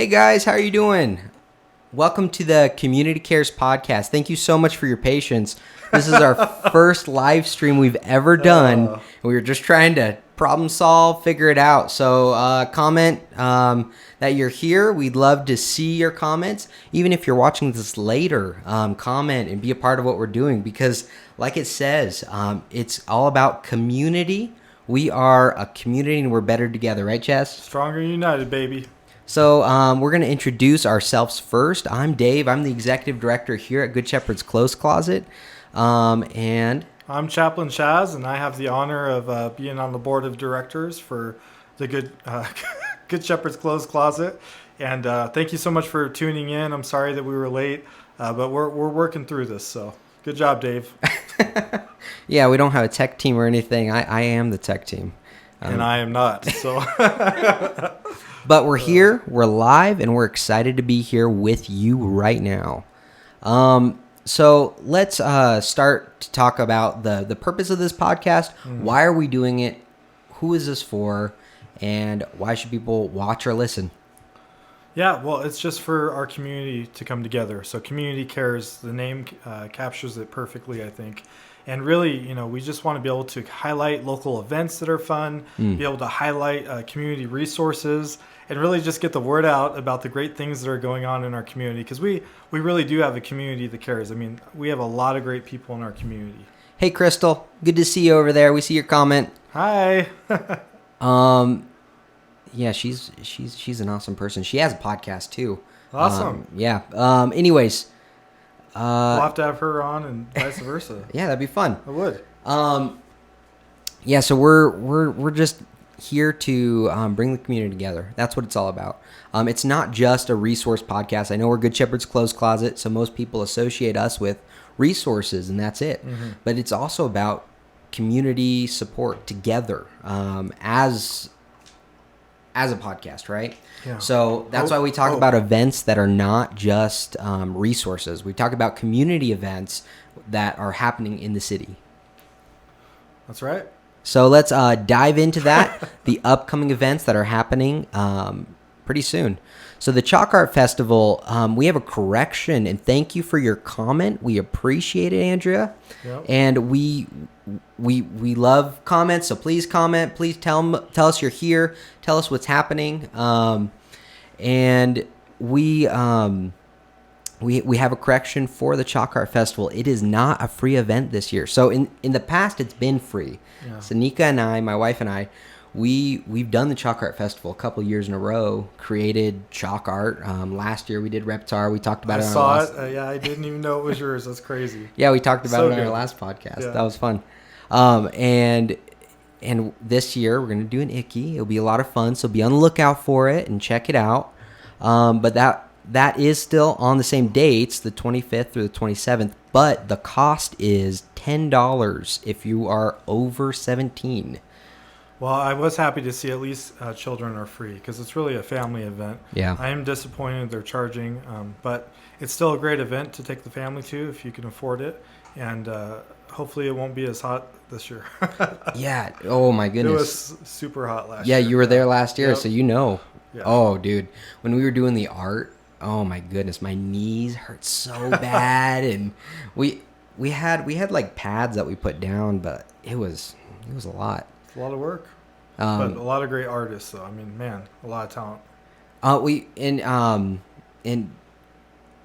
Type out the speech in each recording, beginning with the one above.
Hey guys, how are you doing? Welcome to the Community Cares podcast. Thank you so much for your patience. This is our first live stream we've ever done. We were just trying to problem solve, figure it out. So comment that you're here. We'd love to see your comments. Even if you're watching this later, comment and be a part of what we're doing because like it says, it's all about community. We are a community and we're better together, right, Jess? Stronger united, baby. So we're going to introduce ourselves first. I'm Dave. I'm the executive director here at Good Shepherd's Clothes Closet. And I'm Chaplain Chaz, and I have the honor of being on the board of directors for the Good Shepherd's Clothes Closet. And thank you so much for tuning in. I'm sorry that we were late, but we're working through this. So good job, Dave. Yeah, we don't have a tech team or anything. I am the tech team. And I am not. So. But we're here, we're live, and we're excited to be here with you right now. So let's start to talk about the purpose of this podcast. Why are we doing it? Who is this for? And why should people watch or listen? Yeah, well, it's just for our community to come together. So Community Cares, the name captures it perfectly, I think. And really, we just want to be able to highlight local events that are fun, be able to highlight community resources, and really just get the word out about the great things that are going on in our community. Because we really do have a community that cares. I mean, we have a lot of great people in our community. Hey, Crystal. Good to see you over there. We see your comment. Hi. Yeah, she's an awesome person. She has a podcast, too. Awesome. Yeah. Anyways. We'll have to have her on and vice versa. Yeah, that'd be fun. I would. Yeah, so we're just here to bring the community together. That's what it's all about. It's not just a resource podcast. I know we're Good Shepherd's Clothes Closet, so most people associate us with resources, and that's it. But it's also about community support together as a podcast, right? Yeah. So that's why we talk about events that are not just resources. We talk about community events that are happening in the city. That's right. So let's dive into that, the upcoming events that are happening pretty soon. So the Chalk Art Festival, we have a correction, and thank you for your comment. We appreciate it, Andrea. Yep. And we love comments, so please comment. Please tell us you're here. Tell us what's happening. And we have a correction for the Chalk Art Festival. It is not a free event this year. So in the past, it's been free. Yeah. So Nika and I, my wife and I, we've done the Chalk Art Festival a couple years in a row. Created chalk art. Last year we did Reptar. We talked about it. I saw it. Yeah, I didn't even know it was yours. That's crazy. Yeah, we talked about it on good. our last podcast. Yeah. That was fun. And this year we're gonna do an Icky. It'll be a lot of fun. So be on the lookout for it and check it out. But that is still on the same dates, the 25th through the 27th. But the cost is $10 if you are over 17. Well, I was happy to see at least children are free because it's really a family event. Yeah. I am disappointed they're charging, but it's still a great event to take the family to if you can afford it. And hopefully it won't be as hot this year. Yeah. Oh, my goodness. It was super hot last year. Yeah, you were there last year, Yep. so you know. Yeah. Oh, dude. When we were doing the art, oh, my goodness. My knees hurt so bad. And we had like pads that we put down, but it was a lot. It's a lot of work. But a lot of great artists, though. I mean, man, a lot of talent. In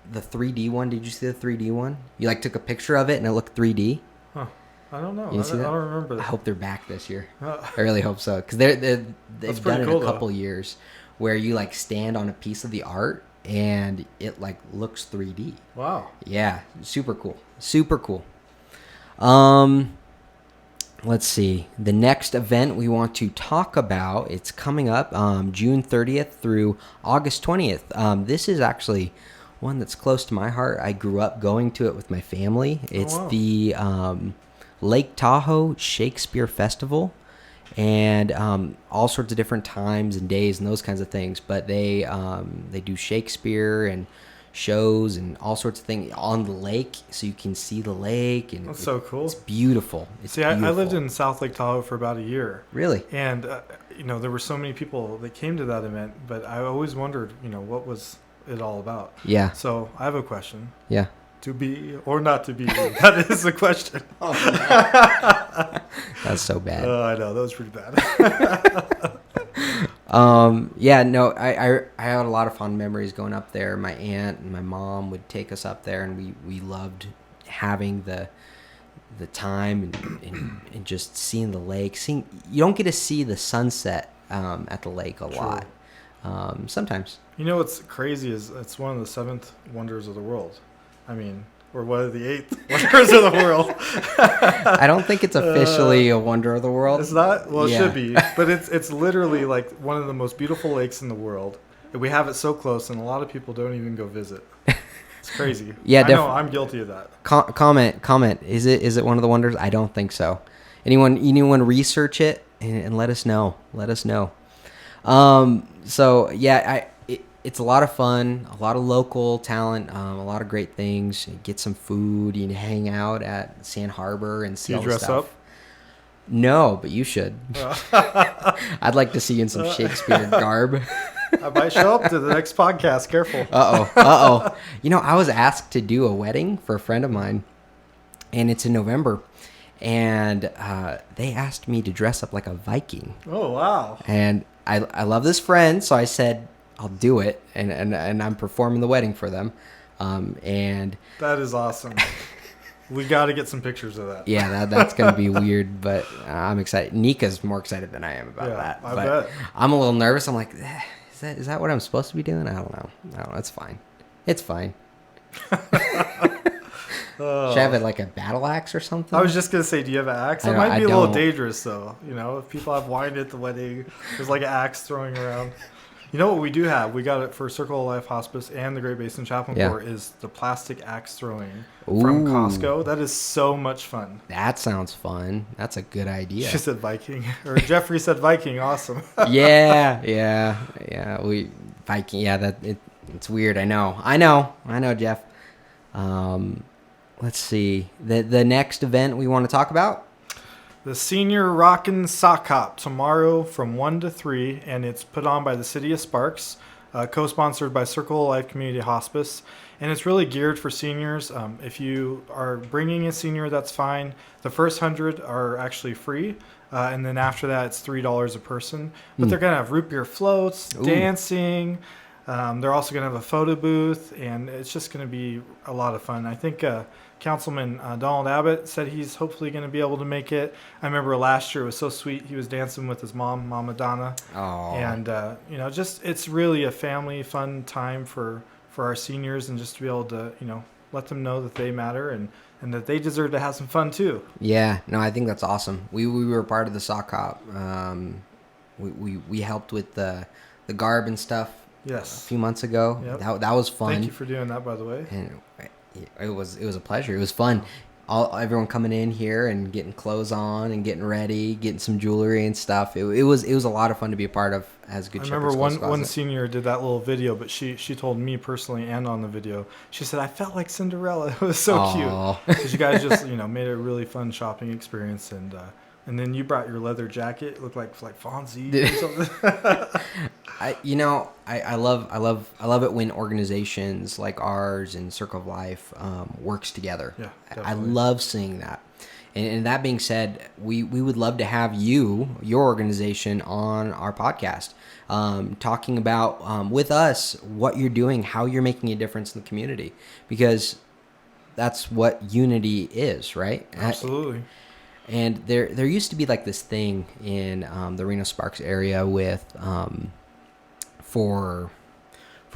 the 3D one, did you see the 3D one? You took a picture of it and it looked 3D. Huh. I don't know. You didn't see that? I don't remember that. I hope they're back this year. I really hope so because they've done it cool, a couple years where you stand on a piece of the art and it looks 3D. Wow. Yeah, super cool. Super cool. Let's see. The next event we want to talk about, it's coming up June 30th through August 20th. This is actually one that's close to my heart. I grew up going to it with my family. It's the Lake Tahoe Shakespeare Festival. And all sorts of different times and days and those kinds of things. But they do Shakespeare and shows and all sorts of things on the lake, so you can see the lake, and That's so cool. It's beautiful. It's See, I lived beautiful. in South Lake Tahoe for about a year, Really. and there were so many people that came to that event, but I always wondered, what was it all about? Yeah. So I have a question. Yeah. To be or not to be? That is the question. That's so bad. I know, that was pretty bad. Yeah, no, I had a lot of fond memories going up there. My aunt and my mom would take us up there, and we loved having the time and just seeing the lake. You don't get to see the sunset at the lake a lot. Sometimes. What's crazy is it's one of the 7th wonders of the world. I mean, or one of the 8th wonders of the world. I don't think it's officially a wonder of the world. It's not? Well, it Yeah. should be. But it's literally like one of the most beautiful lakes in the world. And we have it so close, and a lot of people don't even go visit. It's crazy. Yeah, I know, I'm guilty of that. Comment. Is it one of the wonders? I don't think so. Anyone research it and let us know. Let us know. So yeah, it's a lot of fun, a lot of local talent, a lot of great things. You get some food, you can hang out at Sand Harbor and see Do you all the dress stuff. up? No, but you should. I'd like to see you in some Shakespeare garb. I might show up to the next podcast. Careful. Uh-oh. I was asked to do a wedding for a friend of mine, and it's in November. And they asked me to dress up like a Viking. Oh, wow. And I love this friend, so I said, I'll do it. And I'm performing the wedding for them. And That is awesome. We got to get some pictures of that. yeah, that's going to be weird, but I'm excited. Nika's more excited than I am about Yeah, that. I But bet. I'm a little nervous. I'm like, is that what I'm supposed to be doing? I don't know. It's fine. It's fine. Should I have like a battle axe or something? I was just going to say, do you have an axe? It I might be a little don't. dangerous, though. If people have wine at the wedding, there's like an axe throwing around. You know what we do have? We got it for Circle of Life Hospice and the Great Basin Chaplain Yeah. Corps is the plastic axe throwing Ooh. from Costco. That is so much fun. That sounds fun. That's a good idea. She said Viking. Or Jeffrey said Viking. Awesome. yeah. Viking. Yeah, it's weird. I know, Jeff. Let's see. The next event we want to talk about. The Senior Rockin' Sock Hop tomorrow from 1 to 3, and it's put on by the City of Sparks, co-sponsored by Circle of Life Community Hospice, and it's really geared for seniors. If you are bringing a senior, that's fine. The first 100 are actually free, and then after that, it's $3 a person. But they're gonna have root beer floats, dancing. They're also gonna have a photo booth, and it's just gonna be a lot of fun. I think Councilman Donald Abbott said he's hopefully going to be able to make it. I remember last year it was so sweet. He was dancing with his mom, Mama Donna. Oh. And, just it's really a family fun time for our seniors, and just to be able to, let them know that they matter and that they deserve to have some fun too. Yeah. No, I think that's awesome. We were part of the sock hop. We helped with the garb and stuff. Yes. A few months ago. Yep. That was fun. Thank you for doing that, by the way. And it was a pleasure. It was fun. Everyone coming in here and getting clothes on and getting ready, getting some jewelry and stuff. It was a lot of fun to be a part of as Good I Shepherd's remember Close one Closet. senior did that little video, but she told me personally and on the video, she said, I felt like Cinderella. It was so Aw. cute. Because you guys just, made it a really fun shopping experience. And then you brought your leather jacket. It looked like Fonzie or something. I love it when organizations like ours and Circle of Life works together. Yeah, I definitely. love seeing that. And that being said, we would love to have your organization on our podcast, talking about with us what you're doing, how you're making a difference in the community, because that's what unity is, right? Absolutely. And there used to be like this thing in the Reno Sparks area with for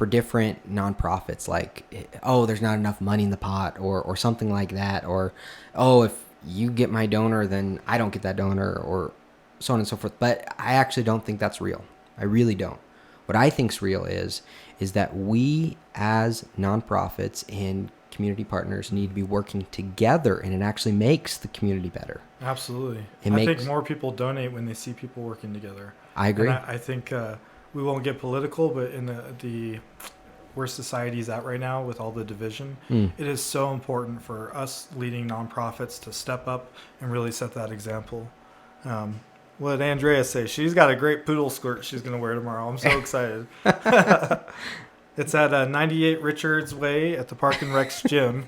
different nonprofits, like, oh, there's not enough money in the pot, or something like that, or, oh, if you get my donor, then I don't get that donor, or so on and so forth. But I actually don't think that's real. I really don't. What I think's real is that we as nonprofits and community partners need to be working together, and it actually makes the community better. Absolutely. It I makes- think more people donate when they see people working together. I agree. And I think we won't get political, but in where society's at right now with all the division, it is so important for us leading nonprofits to step up and really set that example. What did Andrea say? She's got a great poodle skirt she's going to wear tomorrow. I'm so excited. It's at 98 Richards Way at the Park and Recs gym.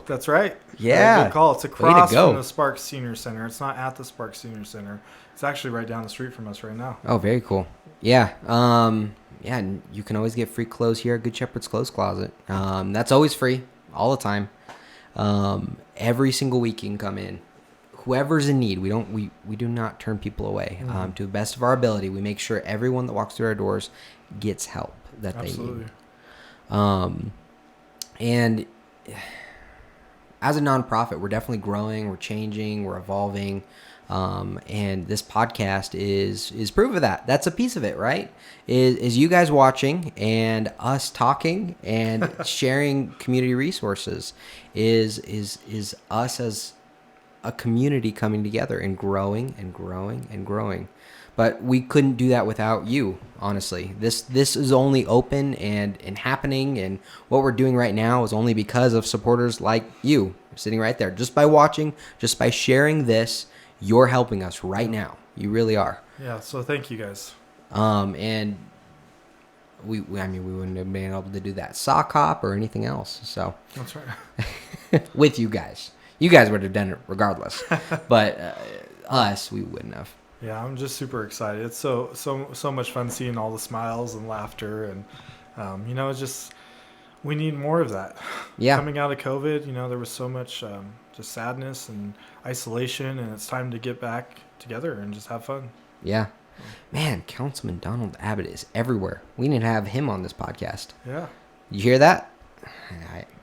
That's right. Yeah. Good call. It's across from the Sparks Senior Center. It's not at the Sparks Senior Center. It's actually right down the street from us right now. Oh, very cool. Yeah. Yeah, and you can always get free clothes here at Good Shepherd's Clothes Closet. That's always free, all the time. Every single week you can come in. Whoever's in need, we do not turn people away. To the best of our ability, we make sure everyone that walks through our doors gets help that they need. And as a nonprofit, we're definitely growing, we're changing, we're evolving. And this podcast is proof of that. That's a piece of it, right? Is you guys watching and us talking and sharing community resources is us as a community coming together and growing and growing and growing. But we couldn't do that without you, honestly. This is only open and happening, and what we're doing right now is only because of supporters like you sitting right there. Just by watching, just by sharing this, you're helping us right now. You really are. Yeah, so thank you guys. And we wouldn't have been able to do that sock hop or anything else. So that's right. With you guys. You guys would have done it regardless. But us, we wouldn't have. Yeah, I'm just super excited. It's so much fun seeing all the smiles and laughter, and it's just, we need more of that. Yeah. Coming out of COVID, there was so much just sadness and isolation, and it's time to get back together and just have fun. Yeah. Man, Councilman Donald Abbott is everywhere. We need to have him on this podcast. Yeah. You hear that?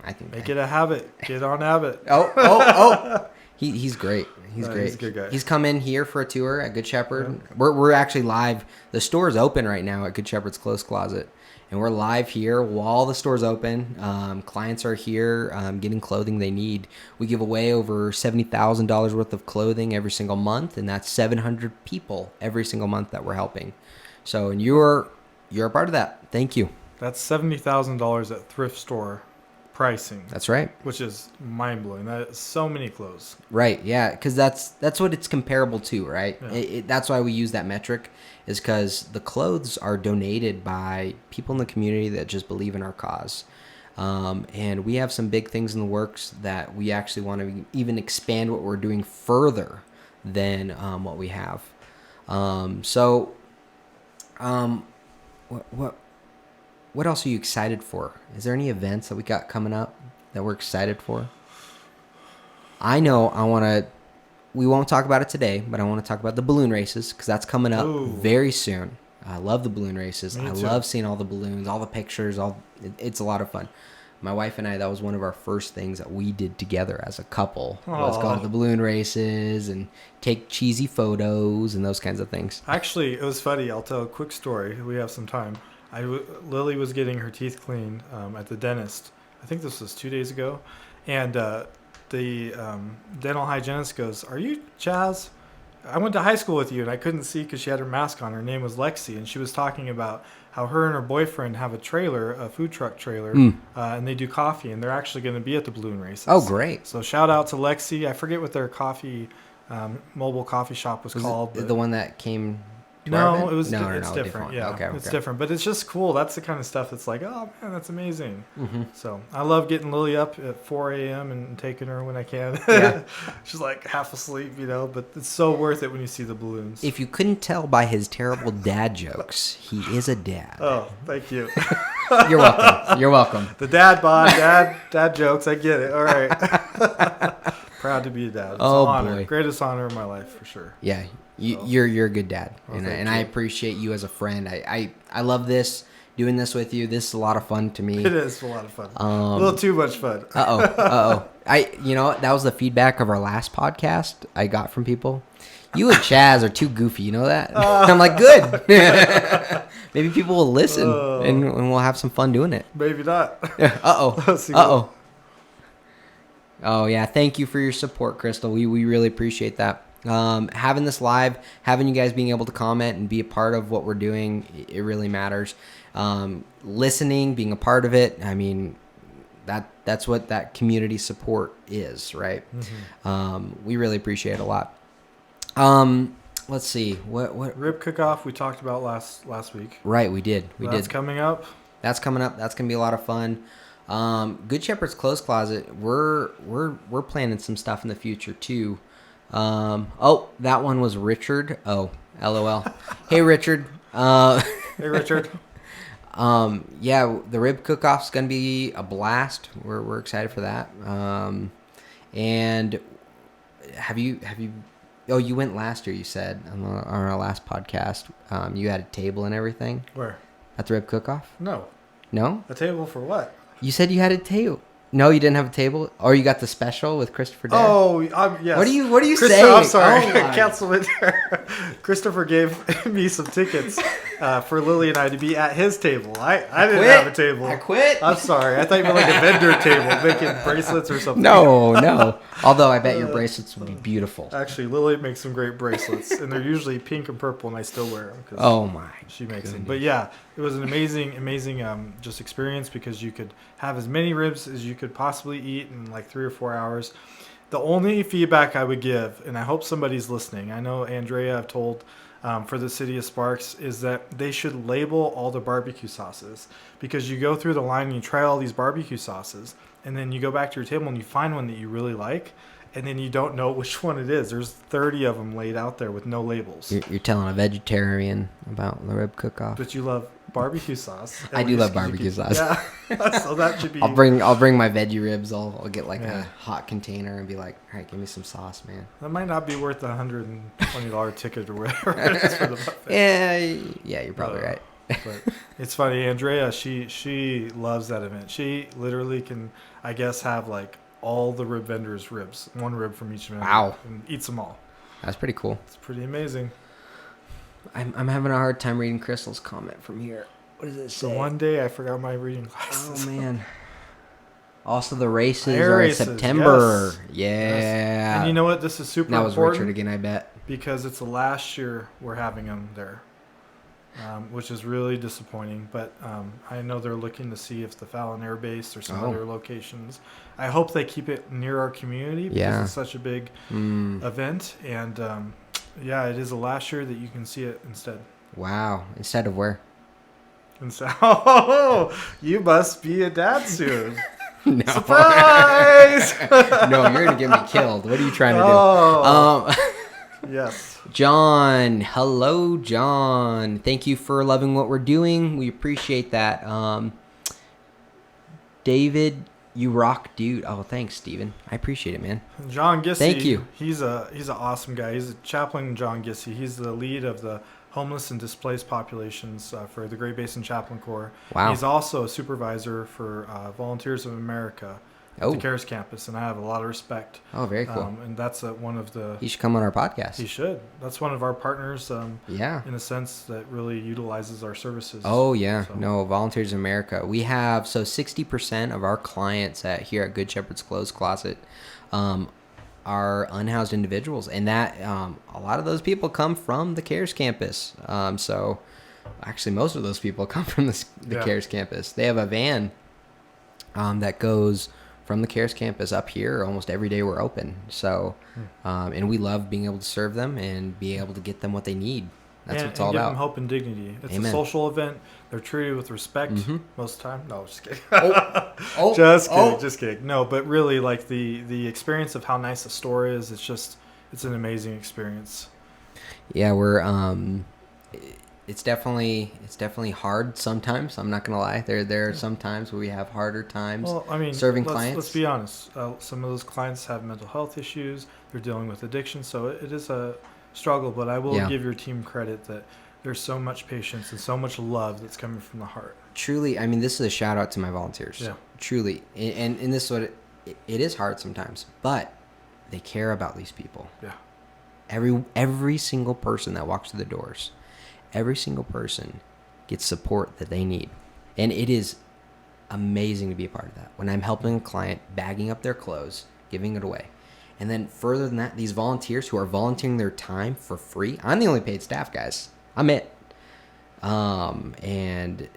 I think make it a habit. Get on Abbott. Oh. He's great. He's great. He's a good guy. He's come in here for a tour at Good Shepherd. Yeah. We're actually live. The store's open right now at Good Shepherd's Clothes Closet. And we're live here while the store's open. Clients are here getting clothing they need. We give away over $70,000 worth of clothing every single month, and that's 700 people every single month that we're helping. So, and you're a part of that. Thank you. That's $70,000 at thrift store pricing. That's right. Which is mind-blowing. That is so many clothes. Right, yeah, because that's what it's comparable to, right? Yeah. That's why we use that metric, is because the clothes are donated by people in the community that just believe in our cause. And we have some big things in the works that we actually want to even expand what we're doing further than what we have. What else are you excited for? Is there any events that we got coming up that we're excited for? I know we won't talk about it today, but I want to talk about the balloon races because that's coming up very soon. I love the balloon races. I love seeing all the balloons, all the pictures. It's a lot of fun. My wife and I, that was one of our first things that we did together as a couple. Was go to the balloon races and take cheesy photos and those kinds of things. Actually, it was funny. I'll tell a quick story. We have some time. Lily was getting her teeth cleaned at the dentist. I think this was 2 days ago. And the dental hygienist goes, "Are you Chaz? I went to high school with you," and I couldn't see because she had her mask on. Her name was Lexi, and she was talking about how her and her boyfriend have a food truck trailer, and they do coffee, and they're actually going to be at the balloon races. Oh, great. So shout out to Lexi. I forget what their mobile coffee shop was called. The one that came... No, it was. No, it's different. Yeah, okay. It's different, but it's just cool. That's the kind of stuff that's like, oh man, that's amazing. Mm-hmm. So I love getting Lily up at 4 a.m. and taking her when I can. Yeah. She's like half asleep, but it's so worth it when you see the balloons. If you couldn't tell by his terrible dad jokes, he is a dad. Oh, thank you. You're welcome. You're welcome. The dad bod, dad jokes. I get it. All right. Proud to be a dad. It's an honor. Boy. Greatest honor of my life for sure. Yeah. You're a good dad, and I appreciate you as a friend. I love this, doing this with you. This is a lot of fun to me. It is a lot of fun. A little too much fun. That was the feedback of our last podcast I got from people. You and Chaz are too goofy, you know that? I'm like, good. Maybe people will listen, and we'll have some fun doing it. Maybe not. Oh yeah, thank you for your support, Crystal. We really appreciate that. Having this live, having you guys being able to comment and be a part of what we're doing, it really matters. Listening, being a part of it, I mean, that's what that community support is, right? We really appreciate it a lot. Let's see, what Rib cook-off we talked about last week. Right, we did. That's coming up. That's coming up. That's gonna be a lot of fun. Good Shepherd's Clothes Closet. We're planning some stuff in the future too. That one was Richard. Oh, LOL. Hey Richard. Hey Richard. Yeah, the rib cook-off's gonna be a blast. We're excited for that. And have you? Oh, you went last year. You said on our last podcast. You had a table and everything. Where? At the rib cook-off. No. No. A table for what? You said you had a table. No, you didn't have a table, or you got the special with Christopher Dare. Oh, yes. What are you saying? I'm sorry, Oh, cancel it. Christopher gave me some tickets for Lily and I to be at his table. I didn't have a table. I quit. I'm sorry. I thought you meant like a vendor table making bracelets or something. No. Although I bet your bracelets would be beautiful. Actually, Lily makes some great bracelets, and they're usually pink and purple, and I still wear them. Oh my! She makes them. But yeah, it was an amazing just experience because you could have as many ribs as you could possibly eat in like 3 or 4 hours. The only feedback I would give, and I hope somebody's listening, I know Andrea I've told for the City of Sparks, is that they should label all the barbecue sauces, because you go through the line and you try all these barbecue sauces, and then you go back to your table and you find one that you really like, and then you don't know which one it is. There's 30 of them laid out there with no labels. You're telling a vegetarian about the rib cook-off. But you love barbecue sauce. I do love barbecue sauce. Yeah, so that should be. I'll bring my veggie ribs. I'll get like a hot container and be like, all right, give me some sauce, man. That might not be worth the $120 ticket or whatever it is for the buffet. Yeah, you're probably right. But it's funny, Andrea. She loves that event. She literally can, I guess, have like all the rib vendors' ribs, one rib from each vendor. Wow. And eats them all. That's pretty cool. It's pretty amazing. I'm having a hard time reading Crystal's comment from here. What does it say? So one day I forgot my reading glasses. Oh man. Also, the races Air are in races, September. yes. Yeah. Yes. And you know what? This is super that was important. Richard again, I bet. Because it's the last year we're having them there, which is really disappointing. But I know they're looking to see if the Fallon Air Base or some other locations. I hope they keep it near our community because it's such a big event. And it is the last year that you can see it instead. Wow. Instead of where? You must be a dad soon. No. Surprise! No, you're going to get me killed. What are you trying to do? Yes. John. Hello, John. Thank you for loving what we're doing. We appreciate that. David, you rock, dude. Oh, thanks, Steven. I appreciate it, man. John Gissy. Thank you. He's an awesome guy. He's a chaplain, John Gissy. He's the lead of the homeless and displaced populations for the Great Basin Chaplain Corps. Wow. He's also a supervisor for Volunteers of America at the CARES campus, and I have a lot of respect. Oh, very cool. And that's one of the... He should come on our podcast. He should. That's one of our partners, in a sense, that really utilizes our services. Oh, yeah. So. No, Volunteers of America. We have, 60% of our clients here at Good Shepherd's Clothes Closet are unhoused individuals, and that a lot of those people come from the CARES campus. So actually most of those people come from the CARES campus. They have a van that goes from the CARES campus up here almost every day we're open. So and we love being able to serve them and be able to get them what they need. That's what it's all give about. Them hope and dignity. It's Amen. a social event. They're treated with respect most of the time. No, just kidding. Just kidding. No, but really, like the experience of how nice the store is, it's an amazing experience. Yeah, we're it's definitely hard sometimes. I'm not gonna lie. There are some times where we have harder times. Well, I mean, serving clients. Let's be honest. Some of those clients have mental health issues. They're dealing with addiction, so it is a struggle. But I will give your team credit that there's so much patience and so much love that's coming from the heart. Truly, I mean, this is a shout out to my volunteers. Yeah. Truly, and this is what it is hard sometimes, but they care about these people. Yeah. Every single person that walks through the doors, every single person gets support that they need, and it is amazing to be a part of that. When I'm helping a client bagging up their clothes, giving it away, And then further than that, these volunteers who are volunteering their time for free. I'm the only paid staff, guys. I'm it. And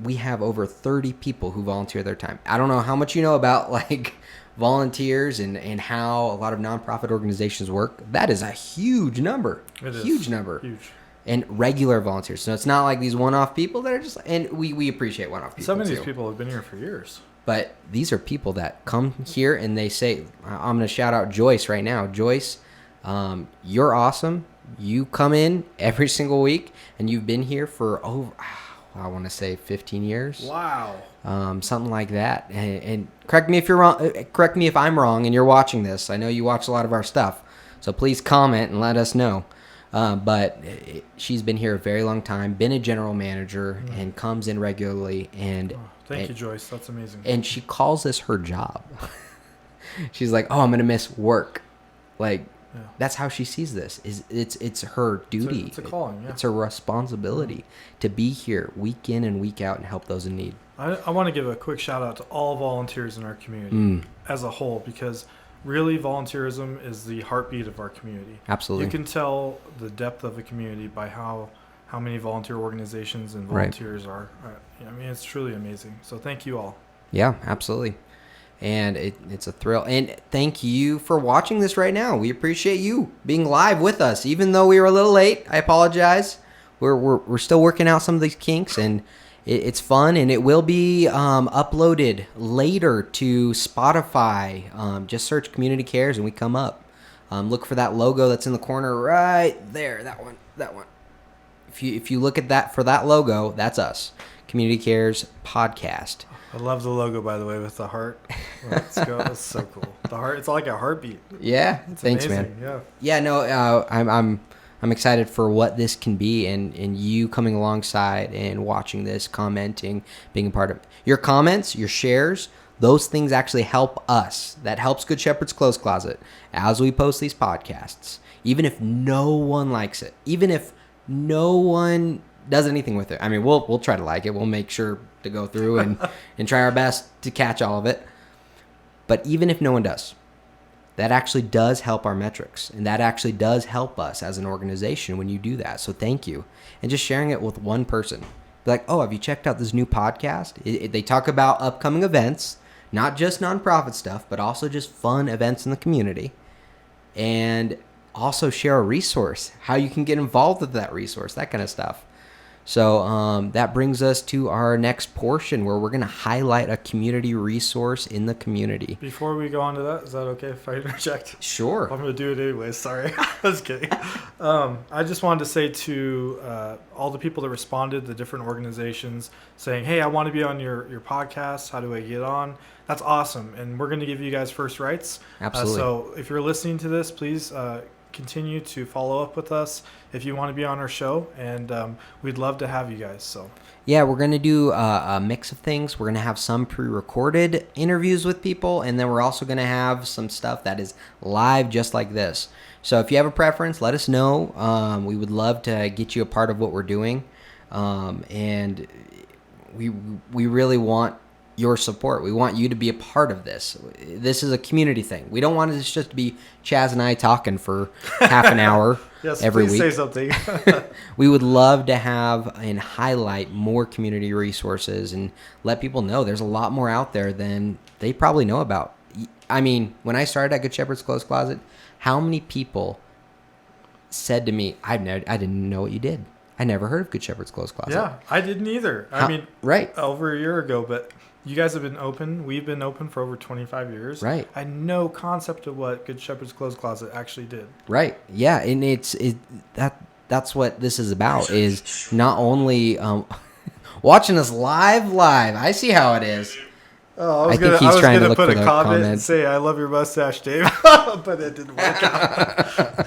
we have over 30 people who volunteer their time. I don't know how much you know about like volunteers and how a lot of nonprofit organizations work. That is a huge number. It is. Huge number. Huge. And regular volunteers. So it's not like these one-off people that are just, and we appreciate one-off people. Some of these too. people have been here for years. But these are people that come here and they say, I'm going to shout out Joyce right now. Joyce, you're awesome. You come in every single week and you've been here for over, I want to say 15 years. Wow. Something like that. And correct me if you're wrong. Correct me if I'm wrong and you're watching this. I know you watch a lot of our stuff. So please comment and let us know. But she's been here a very long time, been a general manager, and comes in regularly. And Thank you, Joyce. That's amazing. And she calls this her job. She's like, "Oh, I'm gonna miss work." Like, that's how she sees this. It's her duty. It's a calling. Yeah. It's her responsibility to be here week in and week out and help those in need. I want to give a quick shout out to all volunteers in our community as a whole, because really volunteerism is the heartbeat of our community. Absolutely. You can tell the depth of a community by how many volunteer organizations and volunteers are. I mean, it's truly amazing. So thank you all. Yeah, absolutely. And it's a thrill. And thank you for watching this right now. We appreciate you being live with us, even though we were a little late. I apologize. We're still working out some of these kinks, and it's fun, and it will be uploaded later to Spotify. Just search Community Cares, and we come up. Look for that logo that's in the corner right there. That one. If you look at that for that logo, that's us. Community Cares Podcast. I love the logo, by the way, with the heart. Let's go. That's so cool. The heart. It's like a heartbeat. Yeah. It's Thanks, amazing. man. Yeah. Yeah. No. I'm excited for what this can be, and you coming alongside and watching this, commenting, being a part of it. Your comments, your shares, those things actually help us. That helps Good Shepherd's Clothes Closet as we post these podcasts. Even if no one likes it, even if no one does anything with it. I mean, we'll try to like it. We'll make sure to go through and try our best to catch all of it. But even if no one does, that actually does help our metrics. And that actually does help us as an organization when you do that. So thank you. And just sharing it with one person. Be like, oh, have you checked out this new podcast? They talk about upcoming events, not just nonprofit stuff, but also just fun events in the community. And also share a resource, how you can get involved with that resource, that kind of stuff. So that brings us to our next portion where we're going to highlight a community resource in the community. Before we go on to that, is that okay if I interject? Sure. I'm going to do it anyway. Sorry. I was kidding. I just wanted to say to all the people that responded, the different organizations, saying, hey, I want to be on your podcast. How do I get on? That's awesome. And we're going to give you guys first rights. Absolutely. So if you're listening to this, please continue to follow up with us if you want to be on our show, and we'd love to have you guys. So yeah, we're going to do a mix of things. We're going to have some pre-recorded interviews with people, and then we're also going to have some stuff that is live just like this. So if you have a preference, let us know. We would love to get you a part of what we're doing, and we really want your support. We want you to be a part of this. This is a community thing. We don't want it just to be Chaz and I talking for half an hour yes, every please week. Say something. We would love to have and highlight more community resources and let people know there's a lot more out there than they probably know about. I mean, when I started at Good Shepherd's Clothes Closet, how many people said to me, I didn't know what you did. I never heard of Good Shepherd's Clothes Closet. Yeah, I didn't either. I mean, right. Over a year ago, but you guys have been open. We've been open for over 25 years. Right. I had no concept of what Good Shepherd's Clothes Closet actually did. Right. Yeah, and that's what this is about, is not only watching us live. I see how it is. Oh, I was think he's trying to look put for a the comment and comments. say, I love your mustache, Dave. But it didn't work out.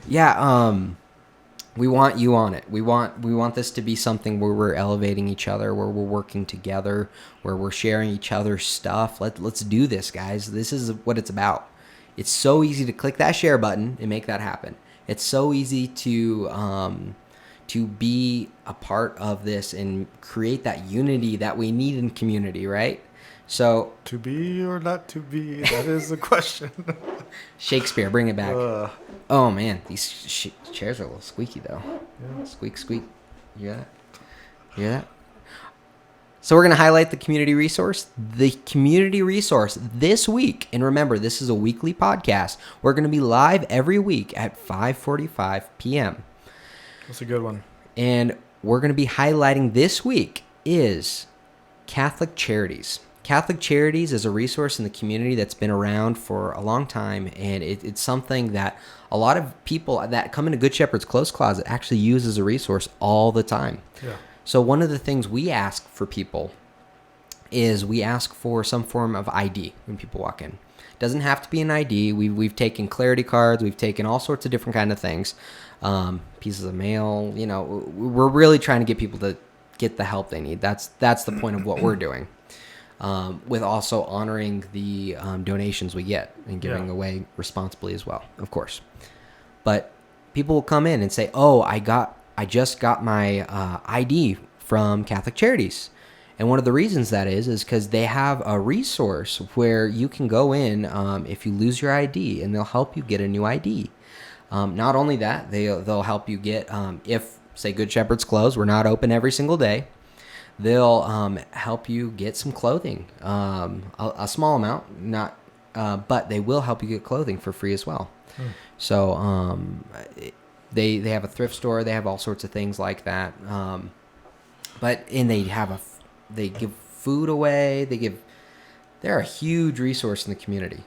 Yeah, we want you on it. We want this to be something where we're elevating each other, where we're working together, where we're sharing each other's stuff. Let's do this, guys. This is what it's about. It's so easy to click that share button and make that happen. It's so easy to be a part of this and create that unity that we need in community, right? So To be or not to be, that is the question. Shakespeare, bring it back. Oh man, these chairs are a little squeaky though. Yeah. Squeak, squeak. You hear that? You hear that? So we're going to highlight the community resource. The community resource this week, and remember, this is a weekly podcast. We're going to be live every week at 5:45 p.m. That's a good one. And we're going to be highlighting this week is Catholic Charities. Catholic Charities is a resource in the community that's been around for a long time, and it's something that a lot of people that come into Good Shepherd's Clothes Closet actually use as a resource all the time. Yeah. So one of the things we ask for people is we ask for some form of ID when people walk in. It doesn't have to be an ID. We've taken clarity cards. We've taken all sorts of different kind of things, pieces of mail. You know, we're really trying to get people to get the help they need. That's the point of what we're doing, with also honoring the donations we get and giving away responsibly as well, of course. But people will come in and say, "Oh, I just got my ID from Catholic Charities." And one of the reasons that is because they have a resource where you can go in if you lose your ID, and they'll help you get a new ID. Not only that, they'll help you get, if, say, Good Shepherd's closed, we're not open every single day, they'll help you get some clothing, a small amount, but they will help you get clothing for free as well. So they have a thrift store. They have all sorts of things like that. They give food away. They're a huge resource in the community.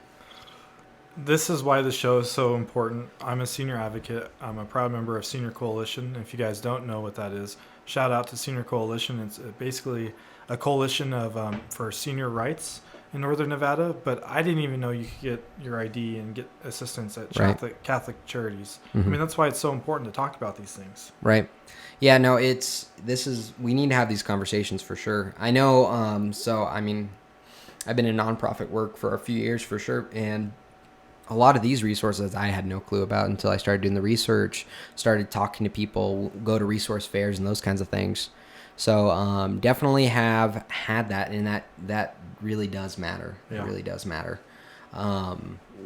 This is why the show is so important. I'm a senior advocate. I'm a proud member of Senior Coalition. If you guys don't know what that is, shout out to Senior Coalition. It's basically a coalition of for senior rights in Northern Nevada. But I didn't even know you could get your ID and get assistance at Catholic Charities. Mm-hmm. I mean, that's why it's so important to talk about these things. Right. Yeah, no, we need to have these conversations for sure. I know, so, I mean, I've been in nonprofit work for a few years for sure, and a lot of these resources I had no clue about until I started doing the research, started talking to people, go to resource fairs and those kinds of things. So definitely have had that, and that really does matter. Yeah. It really does matter.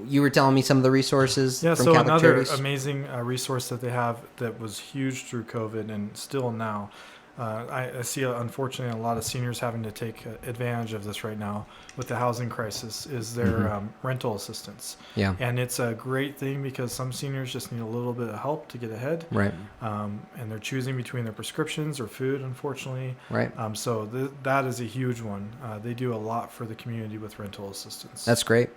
You were telling me some of the resources from so Catholic another Charities. amazing resource that they have that was huge through COVID and still now. I see, unfortunately, a lot of seniors having to take advantage of this right now with the housing crisis is their rental assistance. Yeah. And it's a great thing because some seniors just need a little bit of help to get ahead. Right. And they're choosing between their prescriptions or food, unfortunately. Right. So that is a huge one. They do a lot for the community with rental assistance. That's great.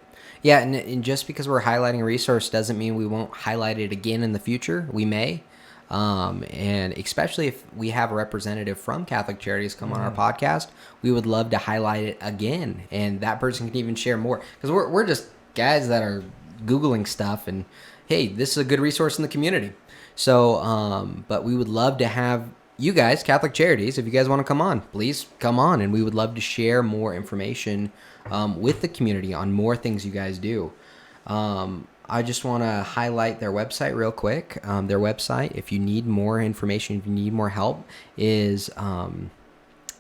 Yeah, and just because we're highlighting a resource doesn't mean we won't highlight it again in the future. We may. And especially if we have a representative from Catholic Charities come on our podcast, we would love to highlight it again, and that person can even share more, because we're just guys that are Googling stuff, and hey, this is a good resource in the community. So, but we would love to have you guys, Catholic Charities, if you guys want to come on, please come on, and we would love to share more information with the community on more things you guys do. I just want to highlight their website real quick. Their website, if you need more information, if you need more help, is, and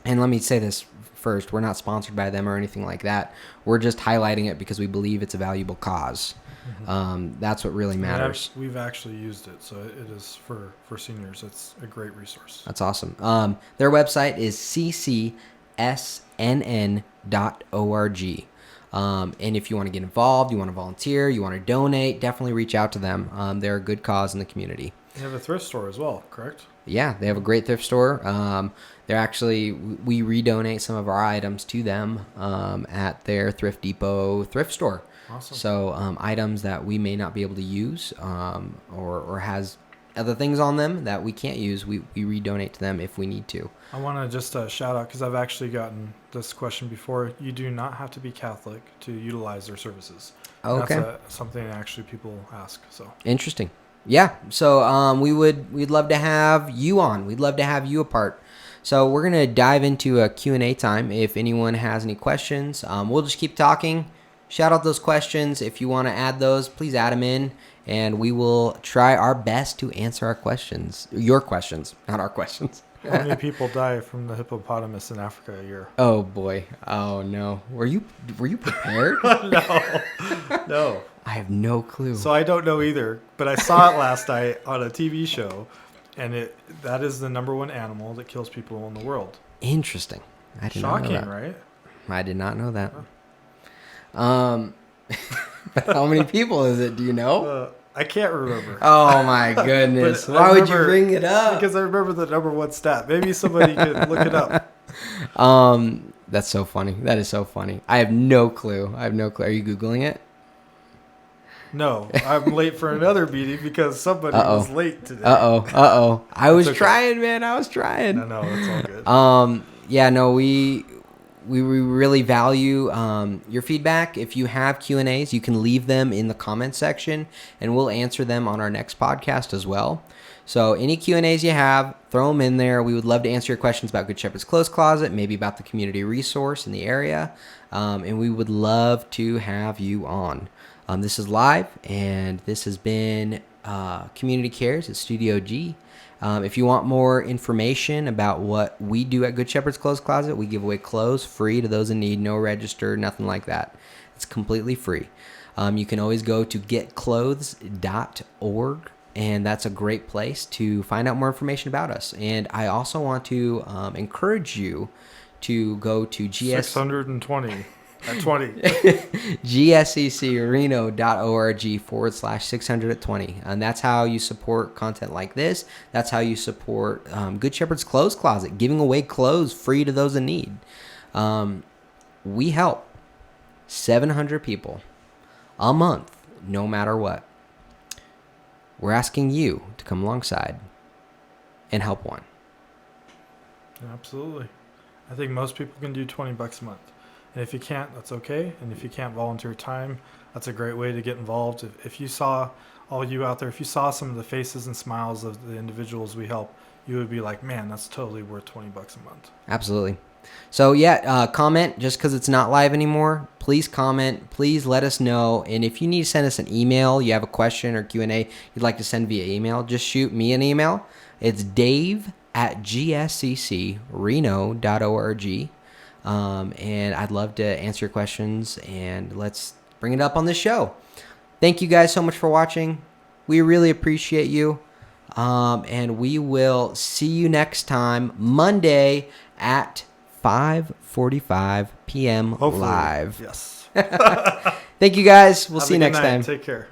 let me say this first, we're not sponsored by them or anything like that. We're just highlighting it because we believe it's a valuable cause. That's what really matters. We've actually used it, so it is for seniors. It's a great resource. That's awesome. Their website is ccsnn.org. And if you want to get involved, you want to volunteer, you want to donate, definitely reach out to them. They're a good cause in the community. They have a thrift store as well, correct? Yeah, they have a great thrift store. They're actually, we redonate some of our items to them at their Thrift Depot thrift store. Awesome. So items that we may not be able to use or has other things on them that we can't use, we redonate to them if we need to. I want to just shout out, because I've actually gotten this question before. You do not have to be Catholic to utilize their services. Okay. That's something that actually people ask. So Interesting. Yeah. So we'd love to have you on. We'd love to have you a part. So we're going to dive into a Q&A time. If anyone has any questions, we'll just keep talking. Shout out those questions. If you want to add those, please add them in, and we will try our best to answer your questions, not our questions. How many people die from the hippopotamus in Africa a year? Oh boy. Oh no. Were you prepared? No. I have no clue. So I don't know either, but I saw it last night on a TV show, and that is the number one animal that kills people in the world. Interesting. I did not know Shocking, that. right? I did not know that. But how many people is it? Do you know? I can't remember. Oh my goodness! But Why I would you remember- bring it up? Because I remember the number one stat. Maybe somebody could look it up. That's so funny. That is so funny. I have no clue. Are you googling it? No, I'm late for another meeting because somebody was late today. I was okay. trying, man. I was trying. No, it's all good. Yeah, no, we really value your feedback. If you have Q&As, you can leave them in the comment section, and we'll answer them on our next podcast as well. So any Q&As you have, throw them in there. We would love to answer your questions about Good Shepherd's Clothes Closet, maybe about the community resource in the area, and we would love to have you on. This is live, and this has been Community Cares at Studio G. If you want more information about what we do at Good Shepherd's Clothes Closet, we give away clothes free to those in need, no register, nothing like that. It's completely free. You can always go to getclothes.org, and that's a great place to find out more information about us. And I also want to encourage you to go to 620 at 20. gsccreno.org/600 and that's how you support content like this. That's how you support Good Shepherd's Clothes Closet, giving away clothes free to those in need. We help 700 people a month, no matter what. We're asking you to come alongside and help one. Absolutely. I think most people can do $20 a month. And if you can't, that's okay. And if you can't volunteer time, that's a great way to get involved. If you saw, all you out there, if you saw some of the faces and smiles of the individuals we help, you would be like, man, that's totally worth $20 a month. Absolutely. So yeah, comment just because it's not live anymore. Please comment. Please let us know. And if you need to send us an email, you have a question or Q&A you'd like to send via email, just shoot me an email. It's dave@gsccreno.org. And I'd love to answer your questions, and let's bring it up on this show. Thank you guys so much for watching. We really appreciate you. And we will see you next time, Monday at 5:45 p.m. Hopefully. live. Yes. Thank you guys. We'll Have see a you good next night. time. Take care.